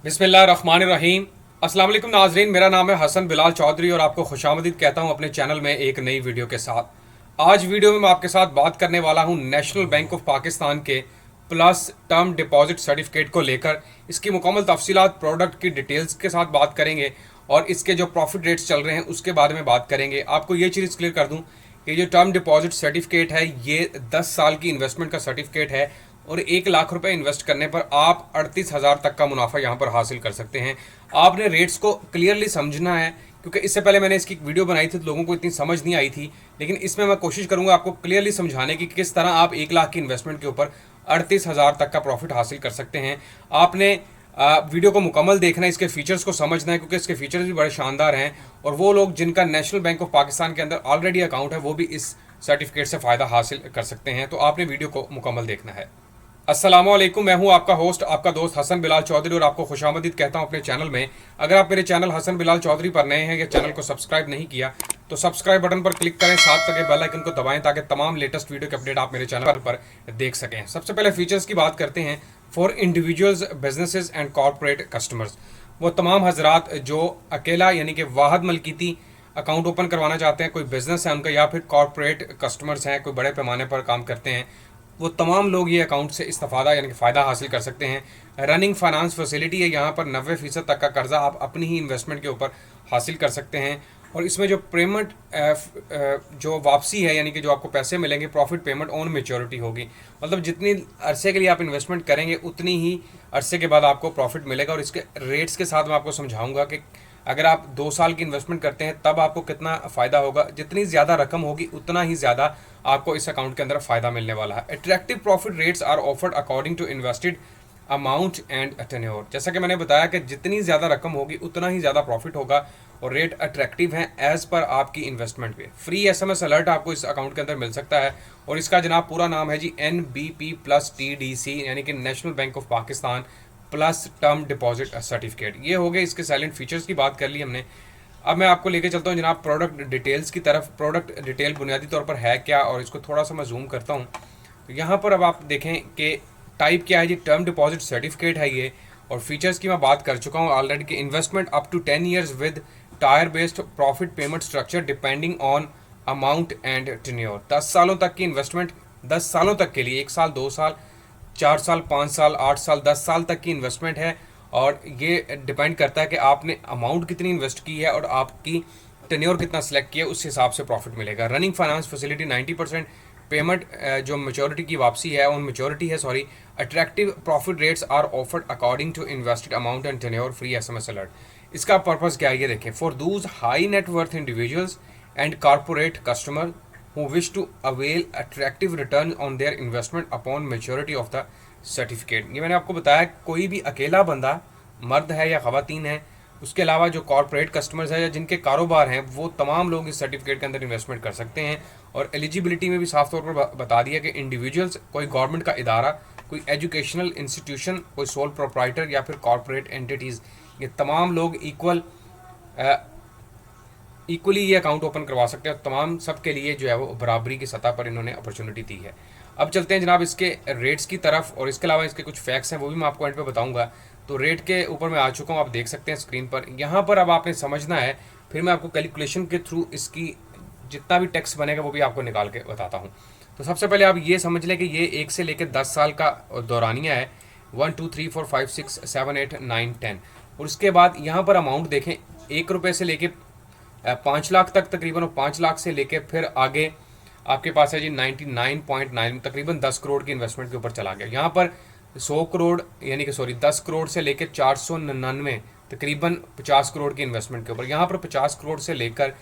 बिस्मिल्लाहिर्रहमानिर्रहीम। अस्सलाम वालेकुम नाजरीन, मेरा नाम है हसन बिलाल चौधरी और आपको खुशामदीद कहता हूं अपने चैनल में एक नई वीडियो के साथ। आज वीडियो में मैं आपके साथ बात करने वाला हूं नेशनल बैंक ऑफ पाकिस्तान के प्लस टर्म डिपॉजिट सर्टिफिकेट को लेकर। इसकी मुकम्मल तफसीलात, प्रोडक्ट की डिटेल्स के साथ बात करेंगे और इसके जो प्रॉफिट रेट्स चल रहे हैं उसके बारे में बात करेंगे। आपको ये चीज़ क्लियर कर दूँ कि जो टर्म डिपॉजिट सर्टिफिकेट है ये 10 साल की इन्वेस्टमेंट का सर्टिफिकेट है और 1 लाख रुपए इन्वेस्ट करने पर आप 38,000 तक का मुनाफा यहाँ पर हासिल कर सकते हैं। आपने रेट्स को क्लियरली समझना है क्योंकि इससे पहले मैंने इसकी वीडियो बनाई थी तो लोगों को इतनी समझ नहीं आई थी, लेकिन इसमें मैं कोशिश करूंगा आपको क्लियरली समझाने की कि किस तरह आप 1 लाख की इन्वेस्टमेंट के ऊपर 38,000 तक का प्रॉफिट हासिल कर सकते हैं। आपने वीडियो को मुकम्मल देखना है, इसके फीचर्स को समझना है क्योंकि इसके फीचर्स भी बड़े शानदार हैं और वो लोग जिनका नेशनल बैंक ऑफ पाकिस्तान के अंदर ऑलरेडी अकाउंट है वो भी इस सर्टिफिकेट से फ़ायदा हासिल कर सकते हैं। तो आपने वीडियो को मुकम्मल देखना है। अस्सलामुअलैकुम, मैं हूं आपका होस्ट, आपका दोस्त हसन बिलाल चौधरी और आपको खुशामदीद कहता हूं अपने चैनल में। अगर आप मेरे चैनल हसन बिलाल चौधरी पर नए हैं या चैनल को सब्सक्राइब नहीं किया तो सब्सक्राइब बटन पर क्लिक करें, साथ लगे बेल आइकन को दबाएं ताकि तमाम लेटेस्ट वीडियो के अपडेट आप मेरे चैनल पर देख सकें। सबसे पहले फीचर्स की बात करते हैं। For individuals, businesses and corporate customers, वो तमाम हजरात जो अकेला यानी कि वाहद मलकीती अकाउंट ओपन करवाना चाहते हैं, कोई बिजनेस है उनका या फिर कॉरपोरेट कस्टमर्स हैं, कोई बड़े पैमाने पर काम करते हैं, वो तमाम लोग ये अकाउंट से इस्तेफादा यानी कि फ़ायदा हासिल कर सकते हैं। रनिंग फाइनेंस फैसिलिटी है, यहाँ पर 90% तक का कर्जा आप अपनी ही इन्वेस्टमेंट के ऊपर हासिल कर सकते हैं और इसमें जो पेमेंट जो वापसी है यानी कि जो आपको पैसे मिलेंगे, प्रॉफिट पेमेंट ऑन मेच्योरिटी होगी। मतलब जितनी अरसे के लिए आप इन्वेस्टमेंट करेंगे उतनी ही अरसे के बाद आपको प्रॉफिट मिलेगा। और इसके रेट्स के साथ मैं आपको समझाऊंगा कि अगर आप 2 साल की इन्वेस्टमेंट करते हैं तब आपको कितना फ़ायदा होगा। जितनी ज़्यादा रकम होगी उतना ही ज़्यादा आपको इस अकाउंट के अंदर फ़ायदा मिलने वाला है। Attractive profit rates are offered according to invested amount and tenure. जैसा कि मैंने बताया कि जितनी ज़्यादा रकम होगी उतना ही ज़्यादा प्रॉफिट होगा और रेट अट्रैक्टिव हैं एज़ पर आपकी इन्वेस्टमेंट पे। फ्री SMS अलर्ट आपको इस अकाउंट के अंदर मिल सकता है और इसका जनाब पूरा नाम है जी NBP प्लस TDC यानी कि national bank of Pakistan plus term deposit certificate. ये हो गए इसके साइलेंट फीचर्स की बात कर ली हमने। अब मैं आपको लेके चलता हूँ जनाब प्रोडक्ट डिटेल्स की तरफ। प्रोडक्ट डिटेल बुनियादी तौर पर है क्या और इसको थोड़ा सा मैं जूम करता हूँ तो यहाँ पर अब आप देखें कि टाइप क्या है जी, टर्म डिपॉजिट सर्टिफिकेट है ये। और फीचर्स की मैं बात कर चुका हूँ ऑलरेडी कि investment up to 10 years with tier based profit payment structure depending on amount and tenure. 10 सालों तक की इन्वेस्टमेंट, 10 सालों तक के लिए, 1 साल, 2 साल, 4 साल, 5 साल, 8 साल, 10 साल तक की इन्वेस्टमेंट है और ये डिपेंड करता है कि आपने अमाउंट कितनी इन्वेस्ट की है और आपकी टेन्योर कितना सेलेक्ट किया, उस हिसाब से प्रॉफिट मिलेगा। रनिंग फाइनेंस फैसिलिटी 90% पेमेंट जो मेच्योरिटी की वापसी है ऑन मेच्योरिटी है, sorry. Attractive profit rates are offered according to invested amount and tenure, free SMS alert. इसका पर्पज़ क्या है ये देखें। For those high net worth individuals and corporate customer who wish to avail attractive return on their investment upon maturity of the certificate। ये मैंने आपको बताया कोई भी अकेला बंदा, मर्द है या ख़वातीन है, उसके अलावा जो कॉरपोरेट कस्टमर्स हैं या जिनके कारोबार हैं, वो तमाम लोग इस सर्टिफिकेट के अंदर इन्वेस्टमेंट कर सकते हैं। और एलिजिबिलिटी में भी साफ तौर पर बता दिया कि इंडिविजुअल्स, कोई गवर्नमेंट का इदारा, कोई एजुकेशनल इंस्टीट्यूशन, कोई सोल प्रोप्राइटर या फिर कॉरपोरेट एंटिटीज़, ये तमाम लोग इक्वली ये अकाउंट ओपन करवा सकते हैं। तमाम सब के लिए जो है वो बराबरी की सतह पर इन्होंने अपॉर्चुनिटी दी है। अब चलते हैं जनाब इसके रेट्स की तरफ और इसके अलावा इसके कुछ फैक्ट्स हैं वो भी मैं आपको एंड पे बताऊंगा। तो रेट के ऊपर मैं आ चुका हूँ, आप देख सकते हैं स्क्रीन पर। यहाँ पर अब आपने समझना है, फिर मैं आपको कैलकुलेशन के थ्रू इसकी जितना भी टैक्स बनेगा वो भी आपको निकाल के बताता हूँ। तो सबसे पहले आप ये समझ लें कि ये 1 से लेकर 10 साल का दौरानिया है। 1 2 3 4 5 6 7 8 9 10। और उसके बाद यहाँ पर अमाउंट देखें, 1 रुपये से लेके 5 लाख तक तकरीबन, और 5 लाख से लेके फिर आगे आपके पास है जी 99.9, तकरीबन 10 करोड़ की इन्वेस्टमेंट के ऊपर चला गया। यहाँ पर 100 करोड़ यानी कि 10 करोड़ से लेकर 499, तकरीबन 50 करोड़ की इन्वेस्टमेंट के ऊपर। यहाँ पर 50 करोड़ से लेकर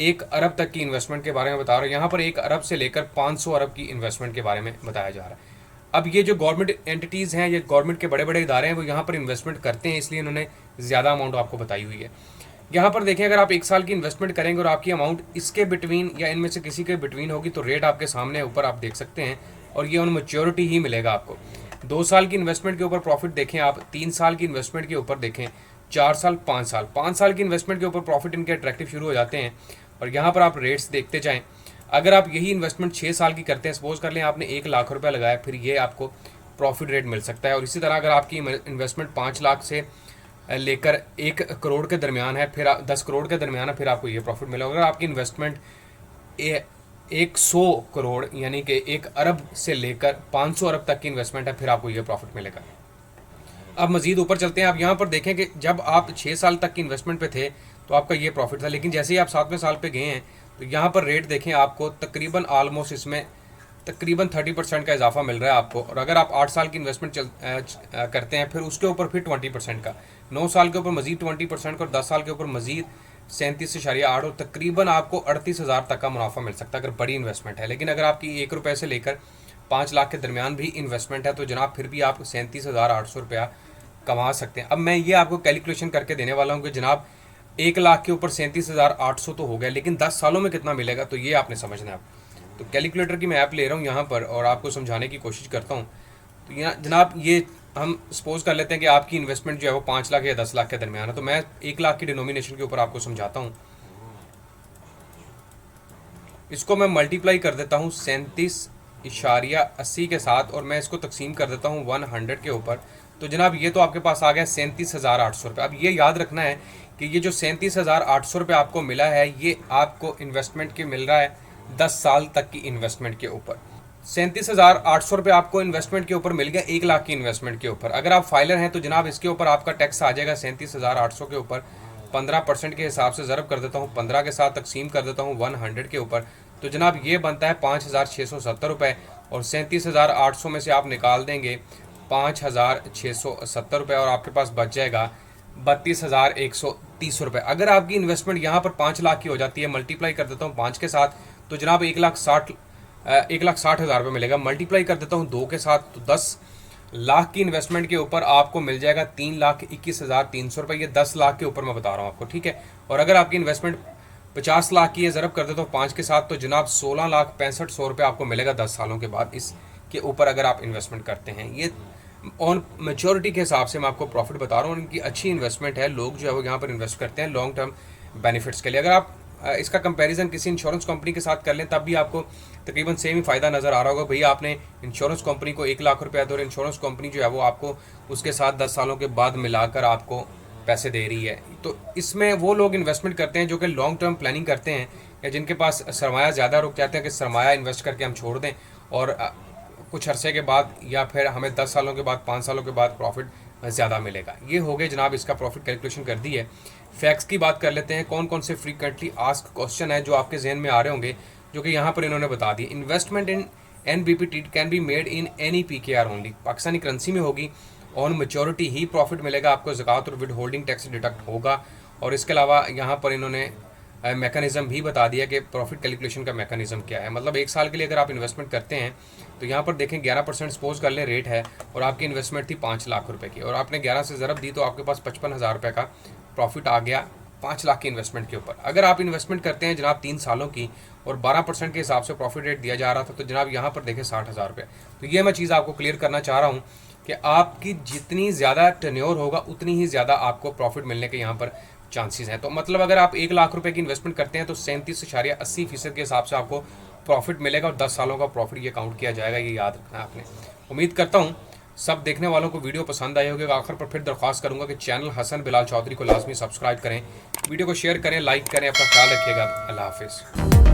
1 अरब तक की इन्वेस्टमेंट के बारे में बता रहा हूँ। यहाँ पर 1 अरब से लेकर 500 अरब की इन्वेस्टमेंट के बारे में बताया जा रहा है। अब ये जो गवर्नमेंट एंटिटीज़ हैं, ये गवर्नमेंट के बड़े बड़े इदारे हैं, वो यहाँ पर इन्वेस्टमेंट करते हैं, इसलिए इन्होंने ज़्यादा अमाउंट आपको बताई हुई है। यहाँ पर देखें, अगर आप 1 साल की इन्वेस्टमेंट करेंगे और आपकी अमाउंट इसके बिटवीन या इनमें से किसी के बिटवीन होगी तो रेट आपके सामने ऊपर आप देख सकते हैं और ये ऑन मैच्योरिटी ही मिलेगा आपको। 2 साल की इन्वेस्टमेंट के ऊपर प्रॉफिट देखें आप, 3 साल की इन्वेस्टमेंट के ऊपर देखें, 4 साल, 5 साल, 5 साल की इन्वेस्टमेंट के ऊपर प्रॉफिट इनके अट्रैक्टिव शुरू हो जाते हैं। और यहाँ पर आप रेट्स देखते जाएँ। अगर आप यही इन्वेस्टमेंट 6 साल की करते हैं, सपोज कर लें आपने 1 लाख रुपया लगाया, फिर ये आपको प्रॉफिट रेट मिल सकता है। और इसी तरह अगर आपकी इन्वेस्टमेंट 5 लाख से लेकर 1 करोड़ के दरमियान है, फिर 10 करोड़ के दरमियान है, फिर आपको ये प्रॉफिट मिलेगा। अगर आपकी इन्वेस्टमेंट 100 करोड़ यानी कि 1 अरब से लेकर 500 अरब तक की इन्वेस्टमेंट है, फिर आपको ये प्रॉफिट मिलेगा। अब मजीद ऊपर चलते हैं। आप यहाँ पर देखें कि जब आप 6 साल तक की इन्वेस्टमेंट पे थे तो आपका ये प्रॉफिट था, लेकिन जैसे ही आप 7वें साल पे गए हैं तो यहाँ पर रेट देखें, आपको तकरीबन ऑलमोस्ट इसमें तकरीबन 30% का इजाफा मिल रहा है आपको। और अगर आप 8 साल की इन्वेस्टमेंट करते हैं, फिर उसके ऊपर फिर 20% का, 9 साल के ऊपर मजीद 20% का, और 10 साल के ऊपर मजीद 37.8, और तकरीबन आपको 38,000 तक का मुनाफा मिल सकता है अगर बड़ी इन्वेस्टमेंट है। लेकिन अगर आपकी 1 रुपये से लेकर 5 लाख के दरमियान भी इन्वेस्टमेंट है तो जनाब फिर भी आप 37,800 रुपया कमा सकते हैं। अब मैं ये आपको कैलकुलेशन करके देने वाला हूँ कि जनाब 1 लाख के ऊपर 37,800 तो हो गया, लेकिन 10 सालों में कितना मिलेगा, तो ये आपने समझना है। तो कैलकुलेटर की मैं ऐप ले रहा हूँ यहाँ पर और आपको समझाने की कोशिश करता हूँ। तो यहाँ जनाब ये हम सपोज कर लेते हैं कि आपकी इन्वेस्टमेंट जो है वो 5 लाख या 10 लाख के दरमियान है। तो मैं 1 लाख की डिनोमिनेशन के ऊपर आपको समझाता हूँ। इसको मैं मल्टीप्लाई कर देता हूँ 37.80 के साथ, और मैं इसको तकसीम कर देता हूँ 100 के ऊपर। तो जनाब ये तो आपके पास आ गया 37,800 रुपये। अब ये याद रखना है कि ये जो 37,800 रुपये आपको मिला है, ये आपको इन्वेस्टमेंट के मिल रहा है 10 साल तक की इन्वेस्टमेंट के ऊपर। 37,800 रुपये आपको इन्वेस्टमेंट के ऊपर मिल गया 1 लाख की इन्वेस्टमेंट के ऊपर। अगर आप फाइलर हैं तो जनाब इसके ऊपर आपका टैक्स आ जाएगा 37,800 के ऊपर 15% के हिसाब से ज़रब कर देता हूँ 15 के साथ, तकसीम कर देता हूँ 100 के ऊपर। तो जनाब ये बनता है 5,670 रुपये, और 37,800 में से आप निकाल देंगे 5,670 रुपये, और आपके पास बच जाएगा 32,130 रुपये। अगर आपकी इन्वेस्टमेंट यहाँ पर 5 लाख की हो जाती है, मल्टीप्लाई कर देता हूँ 5 के साथ, तो जनाब 1,60,000 रुपये मिलेगा। मल्टीप्लाई कर देता हूँ 2 के साथ, तो 10 लाख की इन्वेस्टमेंट के ऊपर आपको मिल जाएगा 3,21,300 रुपये। ये 10 लाख के ऊपर मैं बता रहा हूँ आपको, ठीक है। और अगर आपकी इन्वेस्टमेंट 50 लाख की है, ज़रब कर देता हूँ 5 के साथ, तो जनाब 16,65,100 रुपये आपको मिलेगा 10 सालों के बाद इसके ऊपर अगर आप इन्वेस्टमेंट करते हैं। ये ऑन मैच्योरिटी के हिसाब से मैं आपको प्रॉफिट बता रहा हूँ। इनकी अच्छी इन्वेस्टमेंट है, लोग जो है वो यहाँ पर इन्वेस्ट करते हैं लॉन्ग टर्म बेनिफिट्स के लिए। अगर आप इसका कंपैरिजन किसी इंश्योरेंस कंपनी के साथ कर लें तब भी आपको तकरीबन सेम ही फ़ायदा नज़र आ रहा होगा। भैया आपने इंश्योरेंस कंपनी को 1 लाख रुपया दो, और इंश्योरेंस कंपनी जो है वो आपको उसके साथ 10 सालों के बाद मिलाकर आपको पैसे दे रही है। तो इसमें वो लोग इन्वेस्टमेंट करते हैं जो कि लॉन्ग टर्म प्लानिंग करते हैं, या जिनके पास सरमाया ज़्यादा, रुक जाते हैं कि सरमाया इन्वेस्ट करके हम छोड़ दें और कुछ अरसे के बाद या फिर हमें 10 सालों के बाद 5 सालों के बाद प्रॉफिट ज़्यादा मिलेगा। ये हो गए जनाब इसका प्रॉफिट कैलकुलेशन कर दी है। फैक्ट्स की बात कर लेते हैं। कौन कौन से फ्रीक्वेंटली आस्क क्वेश्चन है जो आपके जहन में आ रहे होंगे, जो कि यहाँ पर इन्होंने बता दी। Investment in NBPT can be made in any PKR only, Pakistani currency में होगी। ऑन मेच्योरिटी ही प्रॉफिट मिलेगा आपको, ज़कात और विद होल्डिंग टैक्स डिडक्ट होगा। और इसके अलावा यहाँ पर इन्होंने मैकेनिज़्म भी बता दिया कि प्रॉफिट कैलकुलेशन का मैकेनिज़्म क्या है। मतलब 1 साल के लिए अगर आप इन्वेस्टमेंट करते हैं तो यहाँ पर देखें 11% सपोज कर लें रेट है, और आपकी इन्वेस्टमेंट थी 5 लाख रुपए की, और आपने 11 से ज़रब दी तो आपके पास 55,000 रुपये का प्रॉफिट आ गया 5 लाख की इन्वेस्टमेंट के ऊपर। अगर आप इन्वेस्टमेंट करते हैं जनाब 3 सालों की और 12% के हिसाब से प्रॉफिट रेट दिया जा रहा था, तो जनाब यहाँ पर देखें 60,000 रुपये। तो ये मैं चीज़ आपको क्लियर करना चाह रहा हूँ कि आपकी जितनी ज़्यादा टेन्योर होगा उतनी ही ज़्यादा आपको प्रॉफिट मिलने के यहाँ पर चांसेस हैं। तो मतलब अगर आप 1 लाख रुपए की इन्वेस्टमेंट करते हैं तो 37.80% के हिसाब से आपको प्रॉफिट मिलेगा, और 10 सालों का प्रॉफिट ये काउंट किया जाएगा। ये याद रखना है आपने। उम्मीद करता हूँ सब देखने वालों को वीडियो पसंद आई होगी। आखिर पर फिर दरख्वास्त करूँगा कि चैनल हसन बिलाल चौधरी को लाजमी सब्सक्राइब करें, वीडियो को शेयर करें, लाइक करें, अपना ख्याल रखिएगा। अल्लाह हाफिज़।